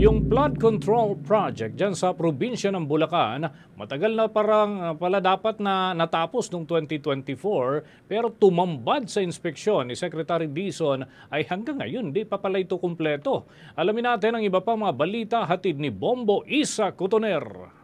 Yung flood control project dyan sa probinsya ng Bulacan, matagal na parang pala dapat na natapos noong 2024 pero tumambad sa inspeksyon ni Secretary Dizon ay hanggang ngayon di pa pala ito kumpleto. Alamin natin ang iba pang mga balita hatid ni Bombo Isa Cotoner.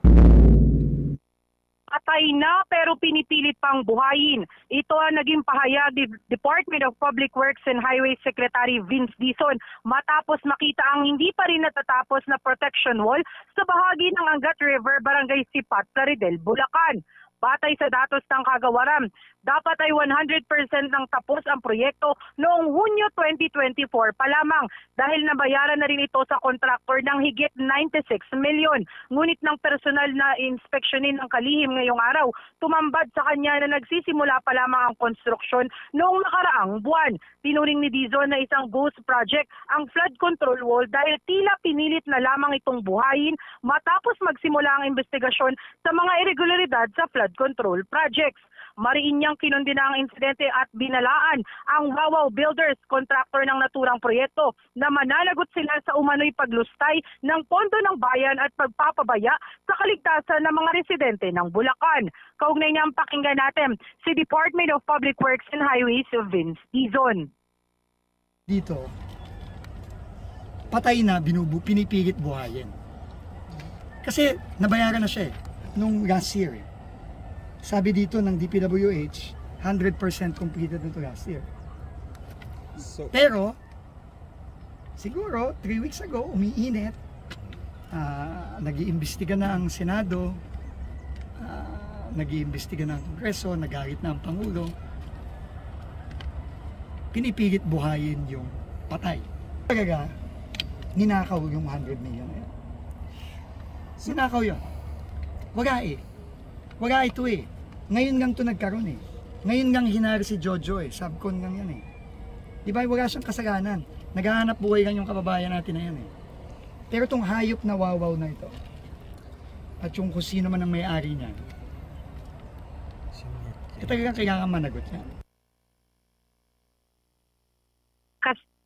Patay na pero pinipilit pang buhayin. Ito ang naging pahayag ni Department of Public Works and Highways Secretary Vince Dizon matapos makita ang hindi pa rin natatapos na protection wall sa bahagi ng Angat River, Barangay Sipat, Plaridel, Bulacan. Batay sa datos ng kagawaran, dapat ay 100% nang tapos ang proyekto noong Hunyo 2024 pa lamang dahil nabayaran na rin ito sa kontraktor ng higit 96 milyon. Ngunit ng personal na inspeksyonin ng kalihim ngayong araw, tumambad sa kanya na nagsisimula pa lamang ang konstruksyon noong nakaraang buwan. Tinuring ni Dizon na isang ghost project ang flood control wall dahil tila pinilit na lamang itong buhayin matapos magsimula ang investigasyon sa mga irregularidad sa flood control projects. Mariin niyang kinundina ang insidente at binalaan ang Wawaw Builders, kontraktor ng naturang proyekto, na mananagot sila sa umano'y paglustay ng pondo ng bayan at pagpapabaya sa kaligtasan ng mga residente ng Bulacan. Kaugnay niyang pakinggan natin si Department of Public Works and Highways Vince Dizon. Dito, patay na, pinipilit buhayin. Kasi nabayaran na siya nung last year. Sabi dito ng DPWH, 100% completed nito last year. Pero, siguro, 3 weeks ago, umiinit. Nag-iimbestiga na ang Senado, nag-iimbestiga na ang Kongreso, nagalit na ang Pangulo. Pinipilit buhayin yung patay. Talaga, ninakaw yung 100 million na yun. Ninakaw yun. Wala ito eh. Ngayon lang ito nagkaroon eh. Ngayon lang hinari si Jojo eh. Subcon lang yan eh. Diba wala siyang kasalanan. Naghahanap buhay lang yung kababayan natin na yan eh. Pero itong hayop na Wawaw na ito, at yung kung sino man ang may-ari niya, talagang kailangan managot yan.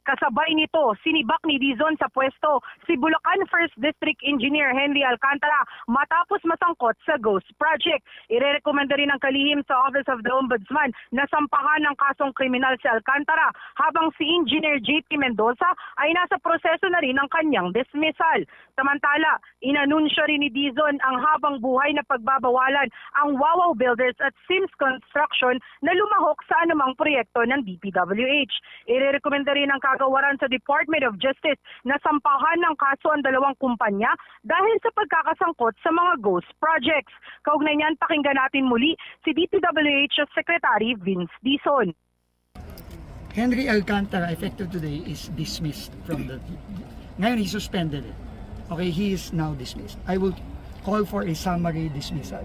Kasabay nito, sinibak ni Dizon sa pwesto si Bulacan 1st District Engineer Henry Alcantara matapos masangkot sa Ghost Project. Irerekomenda rin ng kalihim sa Office of the Ombudsman na sampahan ng kasong kriminal si Alcantara habang si Engineer JP Mendoza ay nasa proseso na rin ng kanyang dismissal. Samantala, inanunsyo rin ni Dizon ang habang buhay na pagbabawalan ang Wawaw Builders at Sims Construction na lumahok sa anumang proyekto ng DPWH. Irerekomenda rin ng kagawaran sa Department of Justice na sampahan ng kaso ang dalawang kumpanya dahil sa pagkakasangkot sa mga ghost projects. Kaugnay niyan, pakinggan natin muli si DPWH Secretary Vince Dizon. Henry Alcantara, effective today, is dismissed from the... Ngayon, he suspended it. Okay, he is now dismissed. I will call for a summary dismissal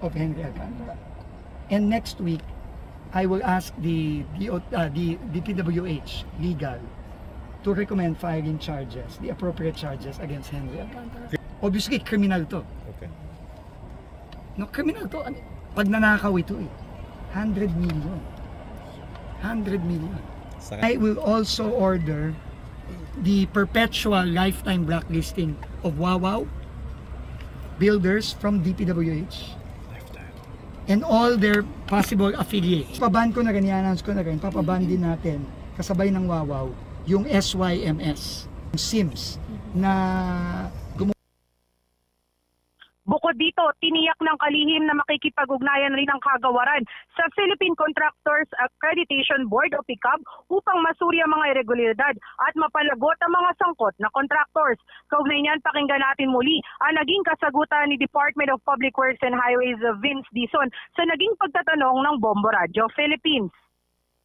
of Henry Alcantara. And next week, I will ask the DPWH legal to recommend filing charges, the appropriate charges against Henry Alcantara. Obviously, criminal to. Okay. No, criminal to. Pag nanakaw ito eh. 100 million. 100 million. I will also order the perpetual lifetime blacklisting of Wawaw Builders from DPWH. And all their possible affiliates. Paban ko na rin, i-announce ko na rin, papaban din natin, kasabay ng Wawaw, yung SYMS, yung SIMS, na Bukod dito, tiniyak ng kalihim na makikipag-ugnayan rin ang kagawaran sa Philippine Contractors Accreditation Board o PICAB upang masuri ang mga irregularidad at mapalagot ang mga sangkot na contractors. Kaugnay niyan, pakinggan natin muli ang naging kasagutan ni Department of Public Works and Highways Vince Dizon sa naging pagtatanong ng Bombo Radio Philippines.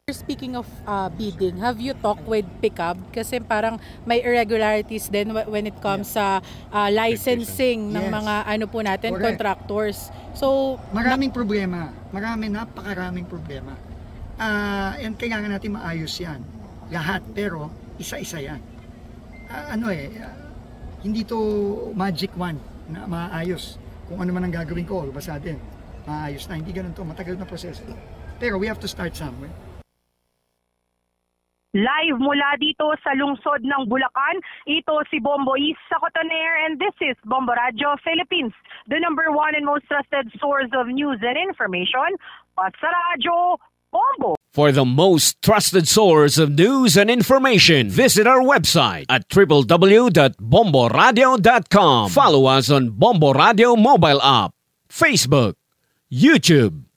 Speaking of bidding, have you talked with PICAB? Kasi parang may irregularities din when it comes sa licensing ng mga ano po natin, contractors. So, maraming problema. Napakaraming problema. And kailangan natin maayos yan. Lahat, pero isa-isa yan. Hindi to magic wand na maayos. Kung ano man ang gagawin ko, basta din, maayos na. Hindi ganun to, matagal na proseso. Pero we have to start somewhere. Live mula dito sa lungsod ng Bulacan, ito si Bombo East sa Cotoner, and this is Bombo Radio Philippines, the #1 and most trusted source of news and information. Sa radyo, Bombo. For the most trusted source of news and information, visit our website at www.bomboradio.com. Follow us on Bombo Radio mobile app, Facebook, YouTube,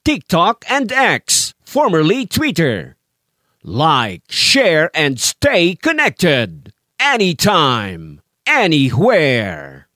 TikTok, and X, formerly Twitter. Like, share, and stay connected. Anytime, anywhere.